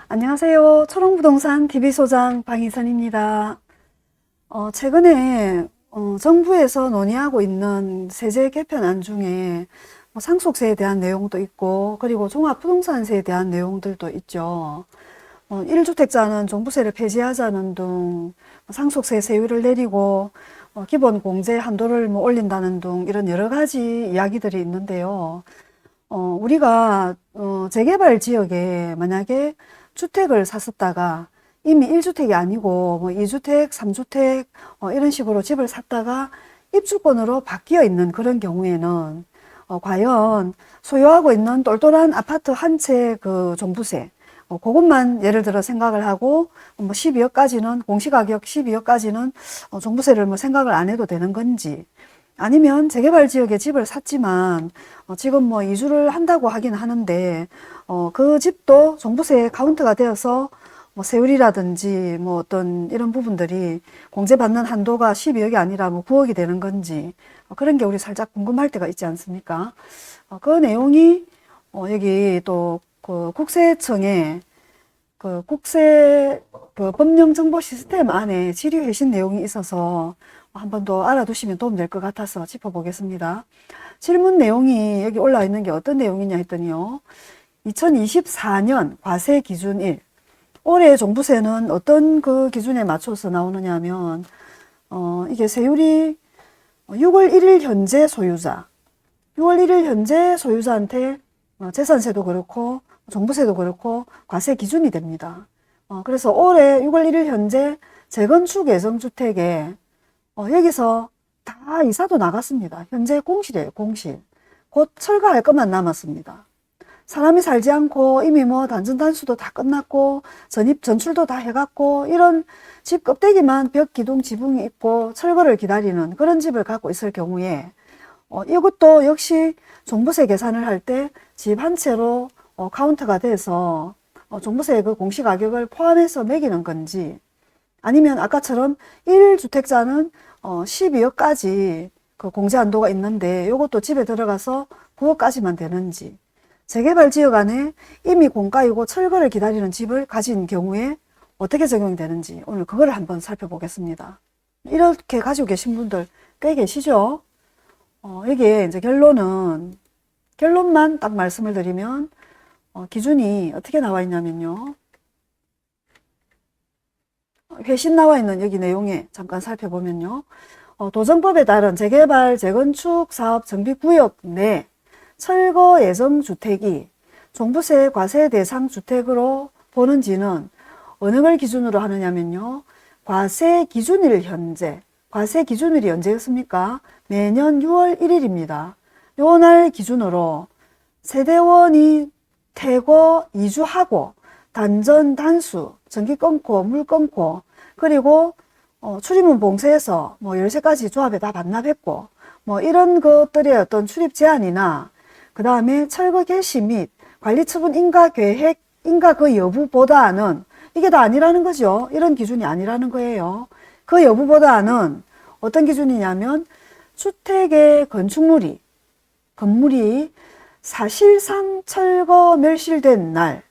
안녕하세요. 초롱부동산 TV소장 방희선입니다. 최근에 정부에서 논의하고 있는 세제 개편안 중에 상속세에 대한 내용도 있고, 그리고 종합부동산세에 대한 내용들도 있죠. 1주택자는 종부세를 폐지하자는 등 상속세 세율을 내리고 기본 공제 한도를 올린다는 등 이런 여러 가지 이야기들이 있는데요. 우리가 재개발 지역에 만약에 주택을 샀었다가 이미 1주택이 아니고 2주택, 3주택 이런 식으로 집을 샀다가 입주권으로 바뀌어 있는 그런 경우에는 과연 소유하고 있는 똘똘한 아파트 한 채 그 종부세 그것만 예를 들어 생각을 하고 12억까지는 공시가격 12억까지는 종부세를 생각을 안 해도 되는 건지, 아니면 재개발 지역에 집을 샀지만 지금 이주를 한다고 하긴 하는데 그 집도 종부세 카운트가 되어서 세율이라든지 어떤 이런 부분들이 공제받는 한도가 12억이 아니라 9억이 되는 건지, 그런 게 우리 살짝 궁금할 때가 있지 않습니까? 그 내용이 여기 또 그 국세청에 그 국세 그 법령 정보 시스템 안에 질의 회신 내용이 있어서 한번 더 알아두시면 도움 될 것 같아서 짚어보겠습니다. 질문 내용이 여기 올라와 있는 게 어떤 내용이냐 했더니요. 2024년 과세 기준일. 올해 종부세는 어떤 그 기준에 맞춰서 나오느냐 하면, 이게 세율이 6월 1일 현재 소유자. 6월 1일 현재 소유자한테 재산세도 그렇고, 종부세도 그렇고, 과세 기준이 됩니다. 그래서 올해 6월 1일 현재 재건축 예정주택에 여기서 다 이사도 나갔습니다. 현재 공실이에요, 공실. 곧 철거할 것만 남았습니다. 사람이 살지 않고 이미 단전 단수도 다 끝났고 전입 전출도 다 해갔고 이런 집 껍데기만 벽 기둥 지붕이 있고 철거를 기다리는 그런 집을 갖고 있을 경우에 이것도 역시 종부세 계산을 할 때 집 한 채로 카운트가 돼서 종부세 그 공시가격을 포함해서 매기는 건지, 아니면 아까처럼 1주택자는 12억까지 그 공제 한도가 있는데 이것도 집에 들어가서 9억까지만 되는지, 재개발 지역 안에 이미 공가이고 철거를 기다리는 집을 가진 경우에 어떻게 적용이 되는지 오늘 그걸 한번 살펴보겠습니다. 이렇게 가지고 계신 분들 꽤 계시죠? 이게 이제 결론만 딱 말씀을 드리면 기준이 어떻게 나와 있냐면요. 회신 나와 있는 여기 내용에 잠깐 살펴보면요. 도정법에 따른 재개발, 재건축 사업 정비구역 내 철거 예정 주택이 종부세 과세 대상 주택으로 보는지는 어느 걸 기준으로 하느냐면요. 과세 기준일 현재, 과세 기준일이 언제였습니까? 매년 6월 1일입니다. 요 날 기준으로 세대원이 퇴거, 이주하고 단전, 단수, 전기 끊고, 물 끊고, 그리고 출입문 봉쇄해서 열쇠까지 조합에 다 반납했고, 이런 것들의 어떤 출입 제한이나 그 다음에 철거 개시 및 관리처분 인가 계획, 인가 그 여부보다는 이게 다 아니라는 거죠. 이런 기준이 아니라는 거예요. 그 여부보다는 어떤 기준이냐면 주택의 건물이 사실상 철거 멸실된 날,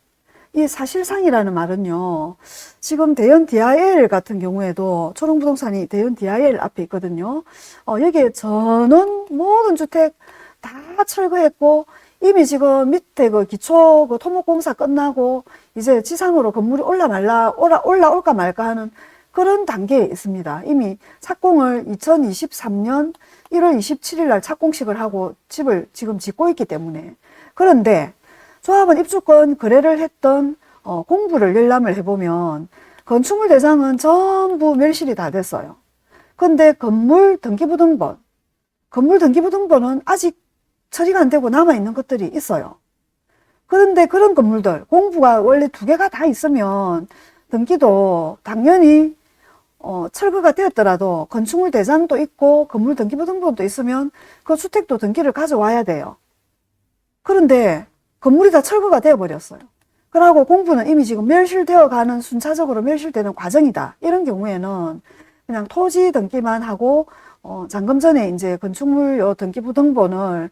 이 사실상이라는 말은요, 지금 대연 DIL 같은 경우에도 초롱부동산이 대연 DIL 앞에 있거든요. 여기에 전원 모든 주택 다 철거했고 이미 지금 밑에 그 기초 그 토목공사 끝나고 이제 지상으로 건물이 올라올까 말까 하는 그런 단계에 있습니다. 이미 착공을 2023년 1월 27일 날 착공식을 하고 집을 지금 짓고 있기 때문에. 그런데 조합은 입주권 거래를 했던 공부를 열람을 해보면 건축물 대상은 전부 멸실이 다 됐어요. 근데 건물 등기부등본은 아직 처리가 안 되고 남아있는 것들이 있어요. 그런데 그런 건물들, 공부가 원래 2개가 다 있으면 등기도 당연히 철거가 되었더라도 건축물 대상도 있고 건물 등기부등본도 있으면 그 주택도 등기를 가져와야 돼요. 그런데 건물이 다 철거가 되어버렸어요. 그러고 공부는 이미 지금 멸실되어 가는, 순차적으로 멸실되는 과정이다. 이런 경우에는 그냥 토지 등기만 하고 잠금 전에 이제 건축물 등기부등본을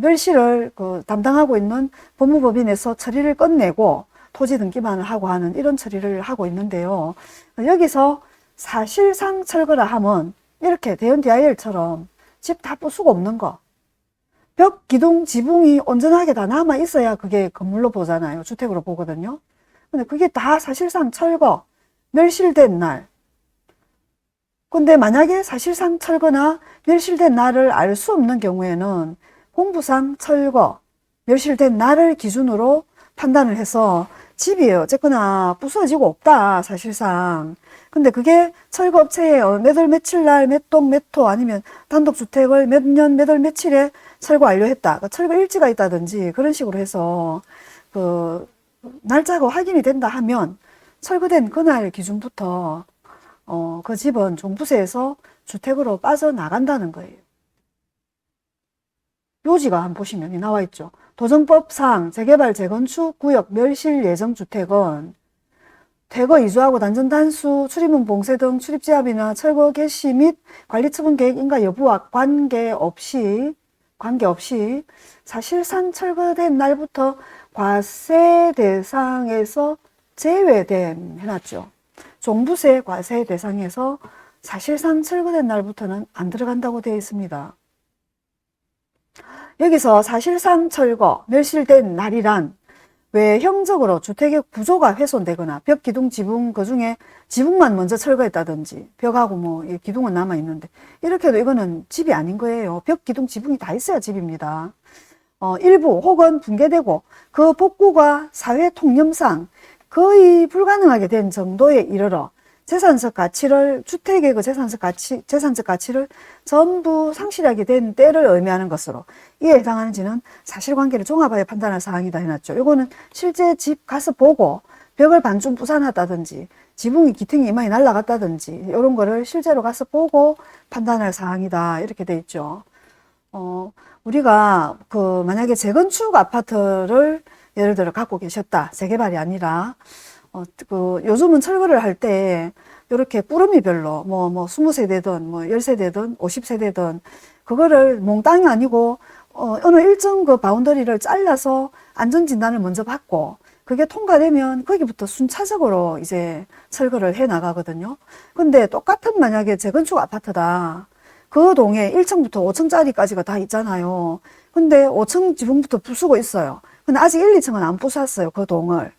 멸실을 담당하고 있는 법무법인에서 처리를 끝내고 토지 등기만을 하고 하는 이런 처리를 하고 있는데요. 여기서 사실상 철거라 하면 이렇게 대연 DIL처럼 집 다 부수고 없는 거. 벽, 기둥, 지붕이 온전하게 다 남아 있어야 그게 건물로 보잖아요. 주택으로 보거든요. 근데 그게 다 사실상 철거, 멸실된 날. 근데 만약에 사실상 철거나 멸실된 날을 알 수 없는 경우에는 공부상 철거, 멸실된 날을 기준으로 판단을 해서 집이 어쨌거나 부서지고 없다, 사실상. 근데 그게 철거업체에 몇 월 며칠 날, 몇 동, 몇 호, 아니면 단독주택을 몇 년, 몇 월 며칠에 철거 완료했다. 그러니까 철거 일지가 있다든지 그런 식으로 해서 그 날짜가 확인이 된다 하면 철거된 그날 기준부터 그 집은 종부세에서 주택으로 빠져나간다는 거예요. 요지가 한번 보시면 나와 있죠. 도정법상 재개발, 재건축, 구역, 멸실 예정주택은 대거 이주하고 단전 단수, 출입문 봉쇄 등 출입제한이나 철거 개시 및 관리처분 계획 인가 여부와 관계없이 사실상 철거된 날부터 과세 대상에서 제외됨 해놨죠. 종부세 과세 대상에서 사실상 철거된 날부터는 안 들어간다고 되어 있습니다. 여기서 사실상 철거, 멸실된 날이란 외형적으로 주택의 구조가 훼손되거나 벽, 기둥, 지붕 그 중에 지붕만 먼저 철거했다든지 벽하고 뭐 기둥은 남아있는데 이렇게 해도 이거는 집이 아닌 거예요. 벽, 기둥, 지붕이 다 있어야 집입니다. 일부 혹은 붕괴되고 그 복구가 사회 통념상 거의 불가능하게 된 정도에 이르러 재산적 가치를, 주택의 그 재산적 가치를 전부 상실하게 된 때를 의미하는 것으로 이에 해당하는지는 사실관계를 종합하여 판단할 사항이다 해놨죠. 이거는 실제 집 가서 보고 벽을 반쯤 부산했다든지 지붕이 기탱이 이마에 날아갔다든지 이런 거를 실제로 가서 보고 판단할 사항이다 이렇게 돼 있죠. 우리가 만약에 재건축 아파트를 예를 들어 갖고 계셨다. 재개발이 아니라 요즘은 철거를 할 때 이렇게 꾸러미별로 뭐 20세대든 뭐 10세대든 50세대든 그거를 몽땅이 아니고 어느 일정 그 바운더리를 잘라서 안전진단을 먼저 받고 그게 통과되면 거기부터 순차적으로 이제 철거를 해 나가거든요. 근데 똑같은 만약에 재건축 아파트다. 그 동에 1층부터 5층짜리까지가 다 있잖아요. 근데 5층 지붕부터 부수고 있어요. 근데 아직 1, 2층은 안 부쉈어요. 그 동을.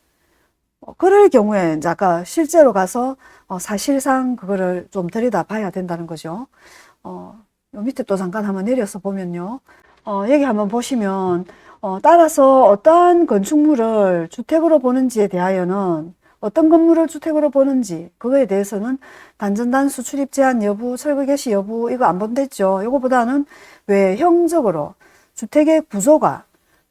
그럴 경우에 이제 아까 실제로 가서 사실상 그거를 좀 들여다 봐야 된다는 거죠. 요 밑에 또 잠깐 한번 내려서 보면요. 여기 한번 보시면 따라서 어떠한 건축물을 주택으로 보는지에 대하여는 어떤 건물을 주택으로 보는지 그거에 대해서는 단전 단수 출입 제한 여부, 철거 개시 여부 이거 안 본댔죠. 이거보다는 외형적으로 주택의 구조가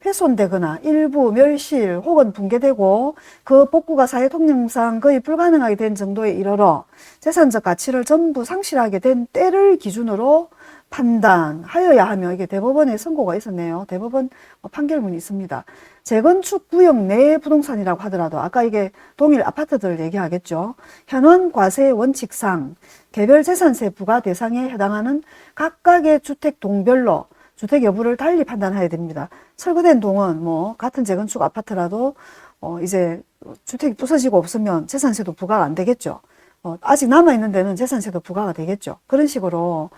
훼손되거나 일부 멸실 혹은 붕괴되고 그 복구가 사회 통념상 거의 불가능하게 된 정도에 이르러 재산적 가치를 전부 상실하게 된 때를 기준으로 판단하여야 하며 이게 대법원의 선고가 있었네요. 대법원 판결문이 있습니다. 재건축 구역 내 부동산이라고 하더라도 아까 이게 동일 아파트들 얘기하겠죠. 현황 과세 원칙상 개별 재산세 부과 대상에 해당하는 각각의 주택 동별로 주택 여부를 달리 판단해야 됩니다. 철거된 동은 뭐 같은 재건축 아파트라도 이제 주택이 부서지고 없으면 재산세도 부과가 안 되겠죠. 아직 남아있는 데는 재산세도 부과가 되겠죠. 그런 식으로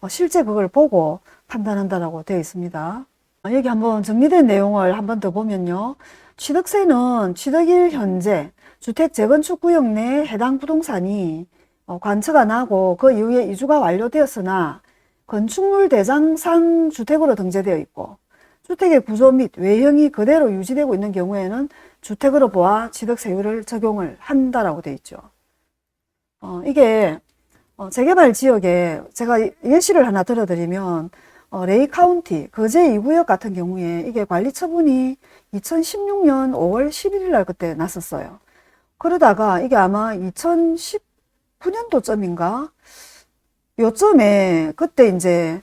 실제 그걸 보고 판단한다라고 되어 있습니다. 여기 한번 정리된 내용을 한번 더 보면요. 취득세는 취득일 현재 주택 재건축 구역 내 해당 부동산이 관처가 나고 그 이후에 이주가 완료되었으나 건축물 대장상 주택으로 등재되어 있고 주택의 구조 및 외형이 그대로 유지되고 있는 경우에는 주택으로 보아 취득세율을 적용을 한다라고 되어 있죠. 이게 재개발 지역에 제가 예시를 하나 들어드리면 레이 카운티 거제 2구역 같은 경우에 이게 관리 처분이 2016년 5월 11일 날 그때 났었어요. 그러다가 이게 아마 2019년도쯤인가 요쯤에 그때 이제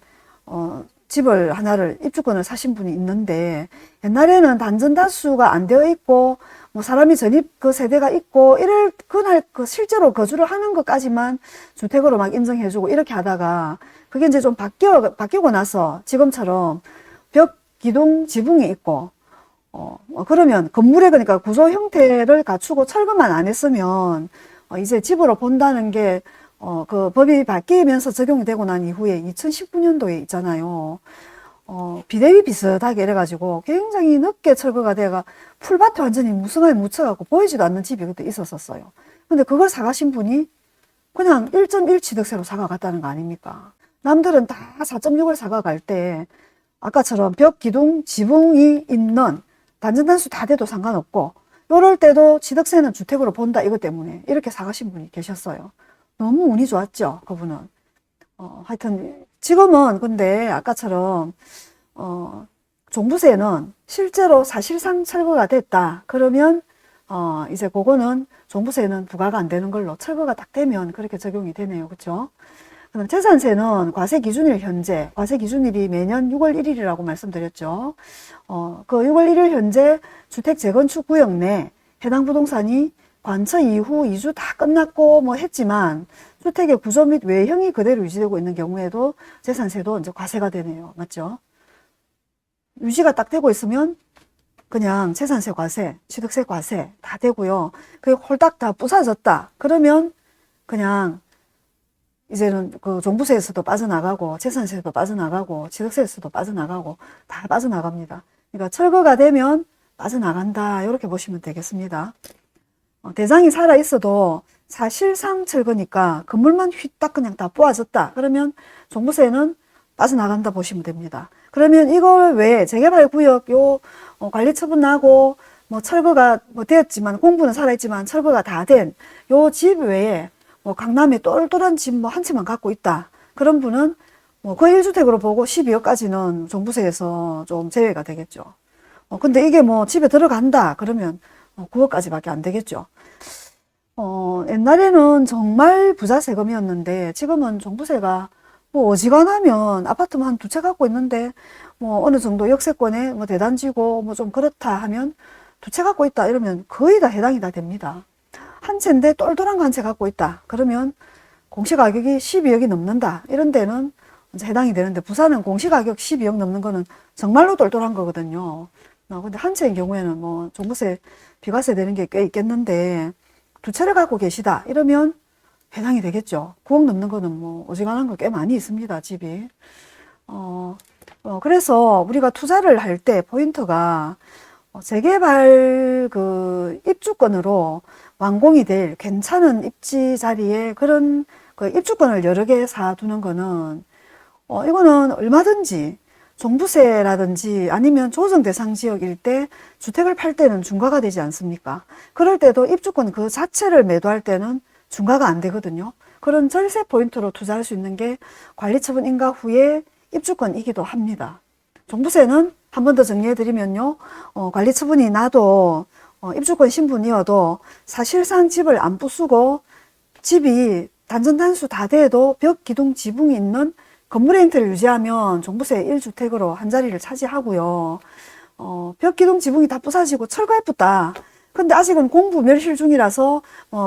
집을 하나를 입주권을 사신 분이 있는데 옛날에는 단전 다수가 안 되어 있고 뭐 사람이 전입 그 세대가 있고 이럴 그날 그 실제로 거주를 하는 것까지만 주택으로 막 인정해주고 이렇게 하다가 그게 이제 좀 바뀌고 나서 지금처럼 벽, 기둥, 지붕이 있고 그러면 건물에 그러니까 구조 형태를 갖추고 철거만 안 했으면 이제 집으로 본다는 게 그 법이 바뀌면서 적용이 되고 난 이후에 2019년도에 있잖아요. 비대위 비슷하게 이래가지고 굉장히 늦게 철거가 돼가 풀밭에 완전히 무성하게 묻혀갖고 보이지도 않는 집이 그때 있었었어요. 근데 그걸 사가신 분이 그냥 1.1 취득세로 사가갔다는 거 아닙니까? 남들은 다 4.6을 사가갈 때 아까처럼 벽, 기둥, 지붕이 있는 단전단수 다 돼도 상관없고 이럴 때도 취득세는 주택으로 본다 이것 때문에 이렇게 사가신 분이 계셨어요. 너무 운이 좋았죠, 그분은. 하여튼 지금은 근데 아까처럼 종부세는 실제로 사실상 철거가 됐다. 그러면 이제 그거는 종부세는 부과가 안 되는 걸로 철거가 딱 되면 그렇게 적용이 되네요. 그렇죠? 그럼 재산세는 과세 기준일 현재, 과세 기준일이 매년 6월 1일이라고 말씀드렸죠. 그 6월 1일 현재 주택 재건축 구역 내 해당 부동산이 관처 이후 2주 다 끝났고 뭐 했지만 주택의 구조 및 외형이 그대로 유지되고 있는 경우에도 재산세도 이제 과세가 되네요. 맞죠? 유지가 딱 되고 있으면 그냥 재산세 과세, 취득세 과세 다 되고요. 그게 홀딱 다 부사졌다. 그러면 그냥 이제는 그 종부세에서도 빠져나가고 재산세도 빠져나가고 취득세에서도 빠져나가고 다 빠져나갑니다. 그러니까 철거가 되면 빠져나간다. 이렇게 보시면 되겠습니다. 대장이 살아있어도 사실상 철거니까 건물만 휘딱 그냥 다 뽑아졌다. 그러면 종부세는 빠져나간다 보시면 됩니다. 그러면 이걸 왜 재개발 구역 관리 처분 나고 뭐 철거가 뭐 되었지만 공부는 살아있지만 철거가 다 된 요 집 외에 뭐 강남에 똘똘한 집 뭐 한 채만 갖고 있다. 그런 분은 뭐 거의 1주택으로 보고 12억까지는 종부세에서 좀 제외가 되겠죠. 근데 이게 뭐 집에 들어간다. 그러면 9억까지밖에 안 되겠죠. 옛날에는 정말 부자 세금이었는데 지금은 종부세가 뭐 어지간하면 아파트만 한 두 채 갖고 있는데 뭐 어느 정도 역세권에 뭐 대단지고 뭐 좀 그렇다 하면 두 채 갖고 있다 이러면 거의 다 해당이 다 됩니다. 한 채인데 똘똘한 거 한 채 갖고 있다. 그러면 공시가격이 12억이 넘는다. 이런 데는 이제 해당이 되는데 부산은 공시가격 12억 넘는 거는 정말로 똘똘한 거거든요. 근데 한 채인 경우에는 뭐 종부세, 비과세 되는 게 꽤 있겠는데 두 채를 갖고 계시다. 이러면 해당이 되겠죠. 9억 넘는 거는 뭐 어지간한 거 꽤 많이 있습니다. 집이. 그래서 우리가 투자를 할 때 포인트가 재개발 그 입주권으로 완공이 될 괜찮은 입지 자리에 그런 그 입주권을 여러 개 사두는 거는 이거는 얼마든지 종부세라든지 아니면 조정 대상 지역일 때 주택을 팔 때는 중과가 되지 않습니까? 그럴 때도 입주권 그 자체를 매도할 때는 중과가 안 되거든요. 그런 절세 포인트로 투자할 수 있는 게 관리처분 인가 후에 입주권이기도 합니다. 종부세는 한 번 더 정리해드리면요. 관리처분이 나도 입주권 신분이어도 사실상 집을 안 부수고 집이 단전단수 다 돼도 벽, 기둥, 지붕이 있는 건물의 형태를 유지하면 종부세 1주택으로 한 자리를 차지하고요. 벽, 기둥, 지붕이 다 부사지고 철거해붙다. 근데 아직은 공부 멸실 중이라서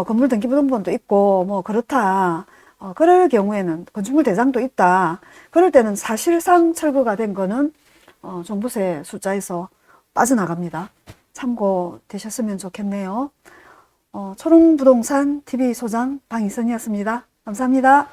건물 등기부등본도 있고 뭐 그렇다. 그럴 경우에는 건축물 대장도 있다. 그럴 때는 사실상 철거가 된 거는 종부세 숫자에서 빠져나갑니다. 참고 되셨으면 좋겠네요. 초롱부동산 TV 소장 방희선이었습니다. 감사합니다.